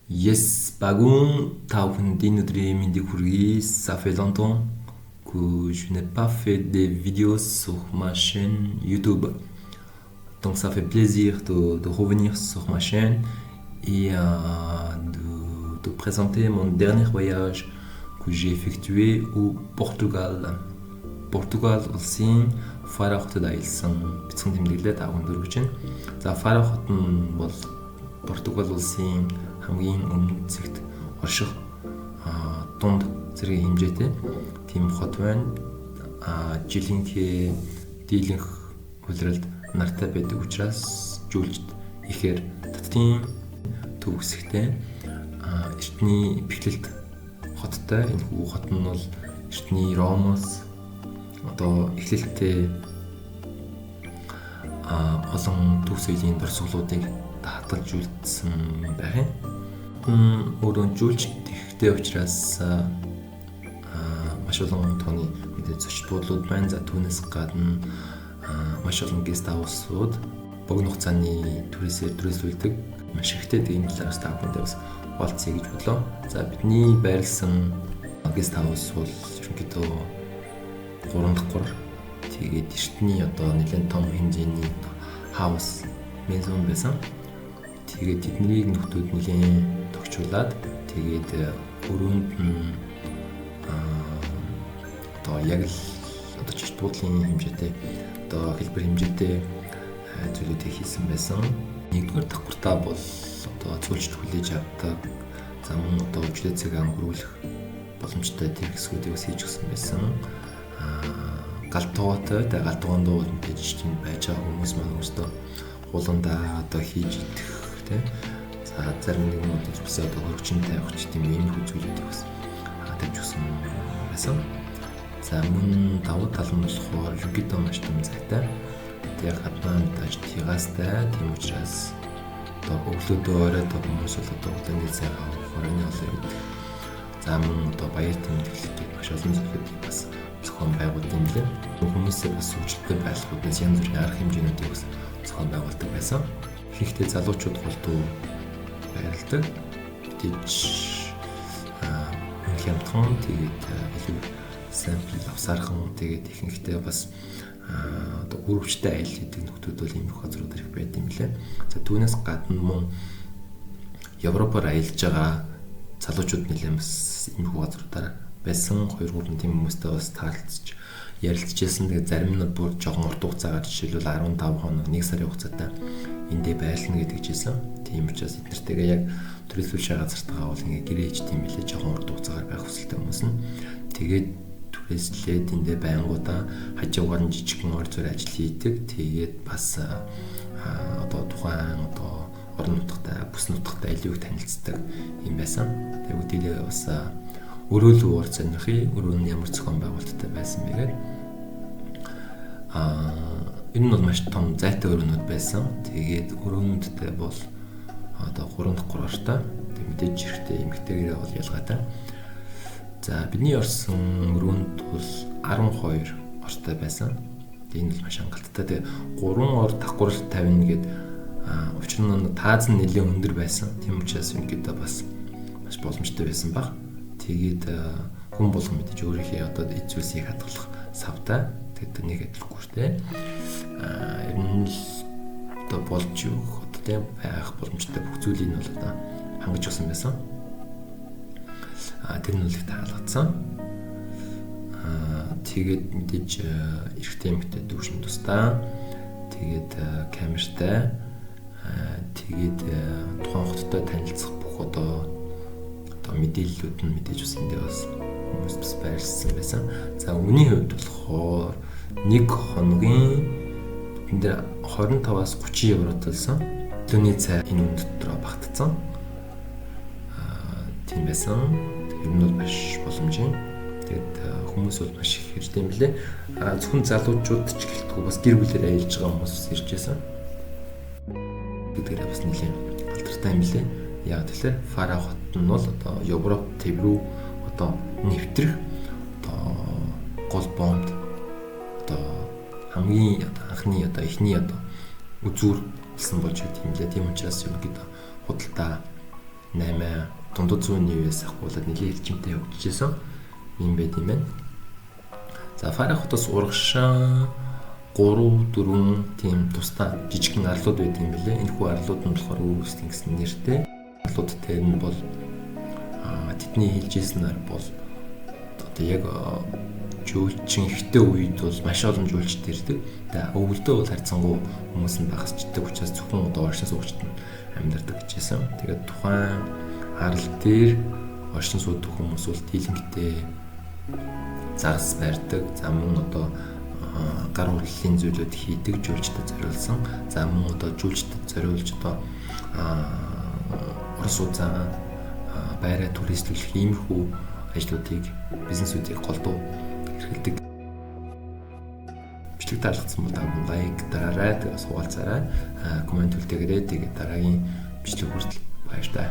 Yes, Bagoun, Taoundin, Mindi Kouri, ça fait longtemps que je n'ai pas fait des vidéos sur ma chaîne YouTube. Donc ça fait plaisir de revenir sur ma chaîne et de présenter mon dernier voyage que j'ai effectué au Portugal. Portugal улсын Фара хотод аялсан бяцхан тэмдэглээд агуун дөрвөж байна. За Фара хот нь бол Португал улсын хамгийн өмнөд зэгт орших дунд зэрэг хэмжээтэй тийм хот байна. Жилийнхээ дийлэнх хөлрөлд нартай байдаг учраас жүүлчд ихээр татдын төв хэсэгтэй эртний бэхлэлт хоттой. Энэ хот нь бол эртний Ромоос одоо эхлэлтэй олон төгс үеийн дурсгалуудыг хадгалж үлдсэн байх юм. Өөрөө жүүлч ихтэй учраас маш олон тооны зочд буудлууд байна. За түүнээс гадна маш олон гест хаусууд богино хугацааны түрээслүүлдэг маш ихтэй тийм талаас та бүхэндээ бас олцъя гэж бодлоо. За бидний байрласан гест хаус бол ерөнхийдөө 3 дахь тэгээд эртний одоо нэлээд том хэмжээний хаус мезон байсан. Тэгээд тэднийг нөхдүүд нэлээд тогтчуулаад тэгээд өрөөнд нь одоо яг л одоо чирт буудлын хэмжээтэй одоо хэлбэр хэмжээтэй зүйлүүдийг хийсэн байсан. Нэгдүгээр давхартаа бол одоо цөөлжт хүлээж авдаг. За мөн одоо өчигдөр цаг өнгөрүүлэх боломжтой тэр хэсгүүдийг бас хийж өгсөн байсан. Галтгоотой галтгоонд бол мэдээж тийм байж байгаа хүмүүс маань өөрсдөө хуландаа одоо хийж идэх тийм. За зарим нэгэн удаа бас одоо хөрөгчөнтэй авах тийм юм зүйлүүдийг бас тавьж өгсөн байсан. За мөн давуу тал нь болохоор ерөнхийдөө маш том зайтай. Тэгээд гаднаа мэдээж тигастай тийм учраас одоо өглөөдөө оройд хүмүүс бол одоо өглөөний цай авах хорны олоо гэдэг. За мөн одоо баяр тэмдэглэлтэй маш олон зүйлүүдийг бас зохион байгуулдаг юм лээ. Хүмүүсээ бас үйлчлэлтэй байлгуудаас янз бүрийн арга хэмжээнүүдийг бас зохион байгуулдаг байсан. Ихэнхдээ залуучууд голдуу байрладаг. Мэдээж хямдхан тэгээд илүү сампл авсаархан тэгээд ихэнхдээ бас одоо гүрвчтэй аялал хийдэг нөхдүүд бол ийм их газрууд их байд юм лээ. За түүнээс гадна мөн Европоор аялж байгаа залуучууд нэлээд бас ийм их газруудаар байсан 2-3 тийм хүмүүстэй бас таалцж ярилцчихсан. Тэгээд зарим нь бүр жоохон урт хугацаагаар жишээлбэл 15 хоног 1 сарын хугацаатай эндээ байлна гэдэг жисэн. Тийм учраас эднэртэйгээ яг төрөлхүүлж газартаа бол ингээ гэрээ хийж тийм билээ жоохон урт хугацаагаар байх хүсэлтэй хүмүүс нь. Тэгээд түрээслээд эндээ байнгуудаа хажуугаар нь жижигхэн ор зур ажил хийдэг. Тэгээд бас одоо тухайн одоо орон нутгтай бүс нутгтай илүү танилцдаг юм байсан. Тэгээд үдийгээ бас өрөөлөө уур сонирхыг өрөө нь ямар зохион байгуулалттай байсан бэ гэдэг. Энэ нь бол маш том зайтай өрөөнүүд байсан. Тэгээд өрөөнүүдтэй бол одоо 3 дахь гуравтай. Тэг мэдээж хэрэгтэй эмэгтэйгээрээ бол ялгаатай. За бидний орсон өрөөнд бол 12 ортой байсан. Тэг энэ бол маш хангалттай. Тэг 3 ор давхар тавина гэд учир нь тааз нь нэлээд өндөр байсан. Тийм учраас ингээд бас маш боломжтой байсан баг. Тэгээд хүн болгон мэдээж өөрийнхөө одоо эзүүлсийг хадгалах савтай. Тэгээд нэг адилгүйтэй. Ер нь одоо болж өгөх одоо тийм байх боломжтой бүх зүйлийг нь бол одоо хангаж өгсөн байсан. Тэр нь л их таалагдсан. Тэгээд мэдээж эрэгтэй эмэгтэй дүүшин тусдаа. Тэгээд камертай. Тэгээд тухайн хоттой танилцах бүх одоо мэдээллүүд нь мэдээж бас эндээ бас хүмүүс бас байрлсан байсан. За үүний хувьд болохоор нэг хоногийн бид нэр 25-аас 30 евро төлсөн. Өглөөний цай энэ үн дотроо багтцсан. Тийм байсан. Ер нь бол маш боломжийн. Тэгээд хүмүүс бол маш их хэрэгтэй юм лээ. Зөвхөн залуучууд ч гэлтгүй бас гэр бүлээр аялж байгаа хүмүүс ирж байсан. Гэдгээр бас нэлээд алдартай юм лээ. Яг тэгэхээр Фара хот нь бол одоо Европ төв рүү одоо нэвтрэх одоо гол бомб одоо хамгийн анхны одоо эхний одоо үзүүр болсон болж байгаа юм лээ. Тийм учраас ерөнхийдөө худалдаа 8 дундад 100-ээс ахгуулаад нэлээд эрчимтэй явагдчихсан юм байт юм байна. За Фара хотоос урагшаа 3-4 тийм тусдаа жижигхэн арлууд байдаг юм билээ. Энэ хүү арлууд нь болохоор Өвөрөстийн гэсэн нэртэй. Арлууд дээр нь бол тэдний хэлжсэнээр бол одоо яг жуулчин ихтэй үед бол маш олон жуулчд ирдэг. Тэгээ өвөлдөө бол харьцангуй хүмүүс нь багасчдаг учраас зөвхөн одоо оршин суугчид нь амьдардаг гэжсэн. Тэгээд тухайн арал дээр оршин суудаг хүмүүс бол дийлэнхтэй загас барьдаг. За мөн одоо гар хүллийн зүйлүүд хийдэг жуулчдад зориулсан. За мөн одоо жуулчдад зориулж одоо орос узаан байраа туристлүүлэх иймэрхүү ажлуудыг бизнесүүдийг голдуу эрхэлдэг. Бичлэг таалагдсан бол лайк дараарай, хуваалцаарай, коммент үлдээгээрэй. Тэгээд дараагийн бичлэг хүртэл баярлалаа.